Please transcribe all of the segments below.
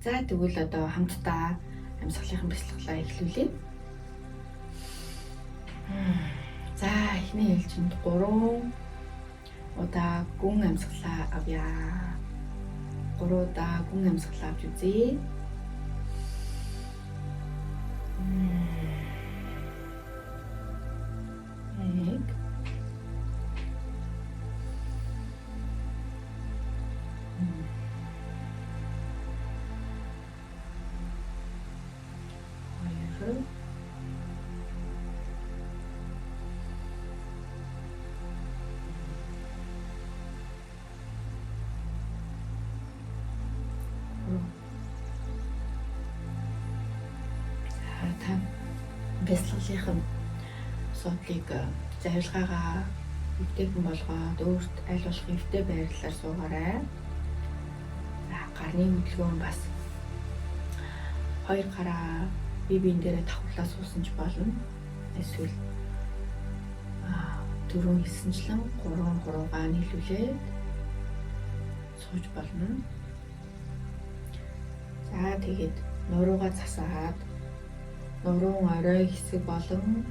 За тэгвэл одоо хамтдаа амьсгалынхан бясалгалаа эхлүүлье. За эхний ээлжинд 3 удаа гүн амьсгалаа авъя. 3 удаа гүн амьсгалаа авч үзье. Нэг. Хоёр. Та бясалгалынхан асуудлыг зарилгаагаа өвдөөгөн болгоод өөрт аль болох эвтэй байрлалаар суугаарай. За гарны хөдөлгөөн бас 2 гараа бие биен дээрээ давхарлаа суусан ч болно. Эсвэл 4 9-члэн 3-3-гаа нийлүүлээд сууж болно. За тэгээд нуруугаа засаад нуруун орой хэсэг болон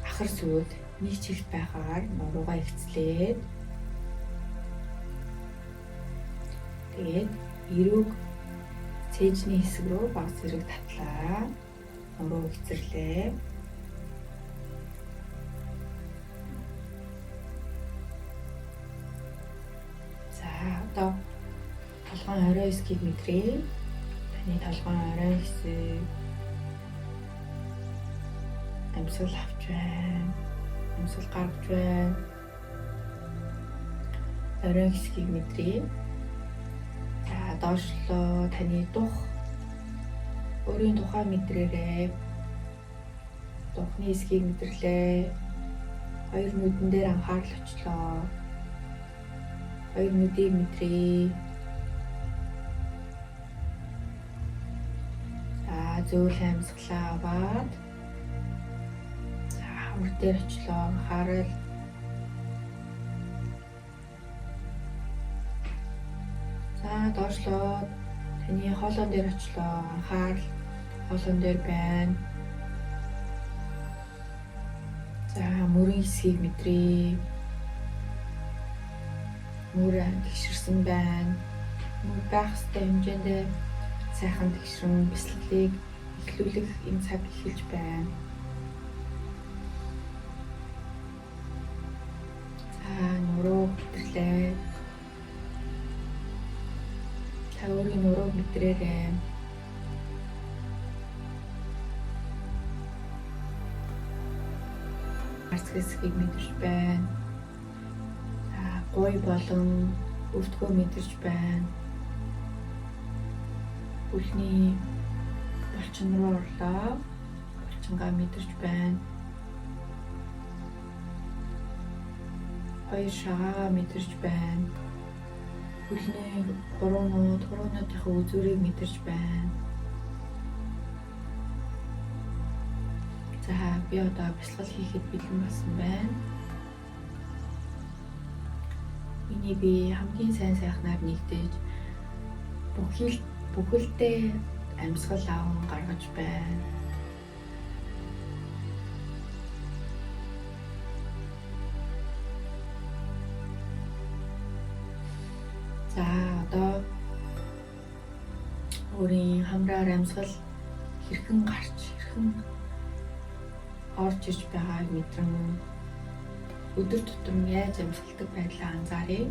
ахар сүйд нэг чигт байхаар нуруугаа ихцлээд тэгээд эрүүг цээжний хэсэг рүү баг зэрэг татлаа. Нуруу ихцэрлээ. За одоо толгойн орой хэсгийг мэдрээ. Таны толгойн орой хэсэг амьсгал авч байна. Амьсгал гаргаж байна. Орой хэсгийг мэдрээ. За доошлоо таны дух. Өөрийн тухай мэдрээрэй. Духны хэсгийг мэдэрлээ. Хоёр нүдэн дээр анхаарал очлоо. Хоёр нүдийг мэдрээ. За зөөл амьсгалаа аваад хамар дээр очлоо. Анхаарал. За доошлоод таны хоолойн дээр очлоо. Анхаарал хоолойн дээр байна. За мөрийн хэсгийг мэдрээ. Мөр тэгшэрсэн байна. Мөр байх ёстой хэмжээндээ сайхан тэгшрэн бясалгалыг эхлүүлэх энэ цаг эхэлж байна. За нуруу мэдэрлээ. Та өөрийн нурууг мэдрээрэй. Арц хэсгийг мэдэрч байна. За гуй болон өвдгөө мэдэрч байна. Бүлний булчин руу орлоо. Булчингаа мэдэрч байна. Хоёр шагаагаа мэдэрч байна. Бүлний хуруунуудынхаа үзүүрийг мэдэрч байна. За би одоо бясалгал хийхэд бэлэн болсон байна. Миний бие хамгийн сайн сайхнаар нэгдэж бүхэлдээ амьсгал аван гаргаж байна. За одоо өөрийн хамраар амьсгал хэрхэн орж ирж байгааг мэдрэн өдөр тутам яаж амьсгалдаг байдлаа анзааръя.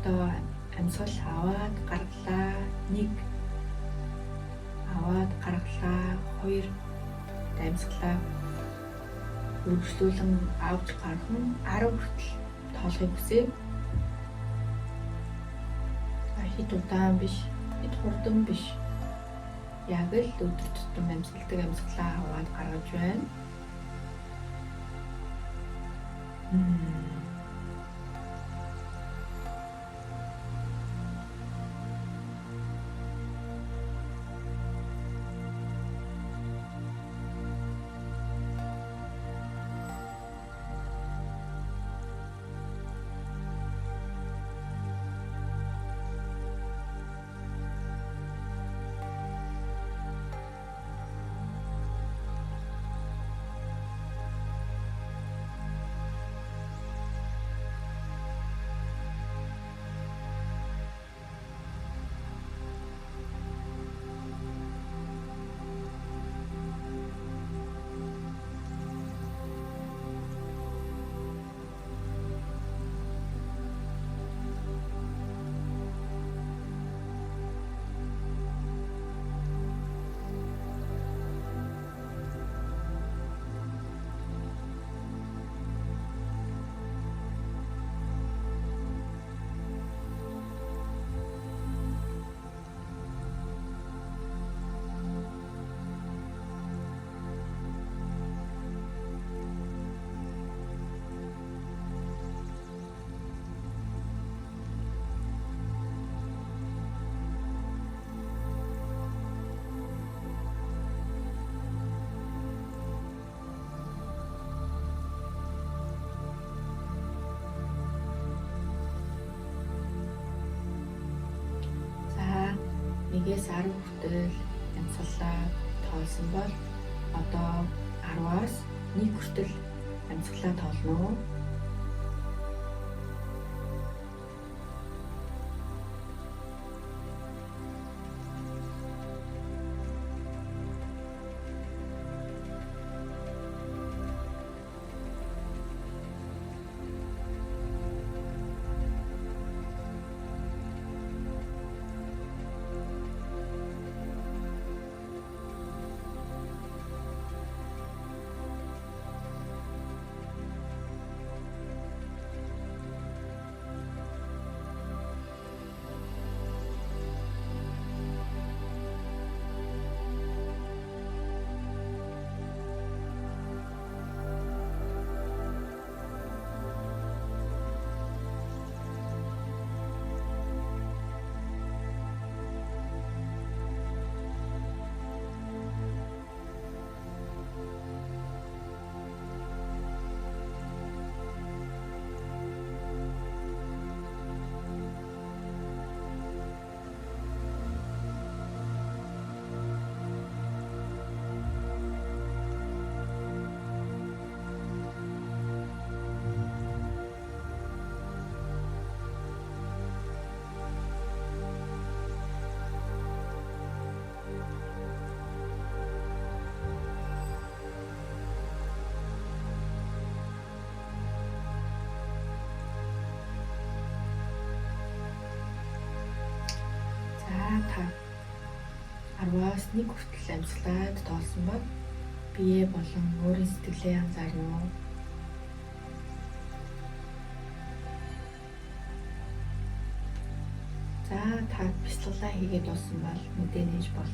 Одоо амьсгал аваад гаргалаа. 1 аваад гаргалаа. 2 амьсгалаа үргэлжлүүлэн авч гарган 10 хүртэл тоолохыг хүсье. Хэд удаан биш, хэд хурдан биш. Яг л өдөр тутам амьсгалдаг амьсгалаа аваад гаргаж байна. 1-ээс 10 хүртэл амьсгалаа тоолсон бол одоо 10-аас 1 хүртэл амьсгалаа тоолно уу? Та 10-аас 1 хүртэл амьсгалаад тоолсон бол бие болон өөрийн сэтгэлээ анзаарна уу? За та бяцлаглаа хийгээд дууссан бол мэдээ нээж болно.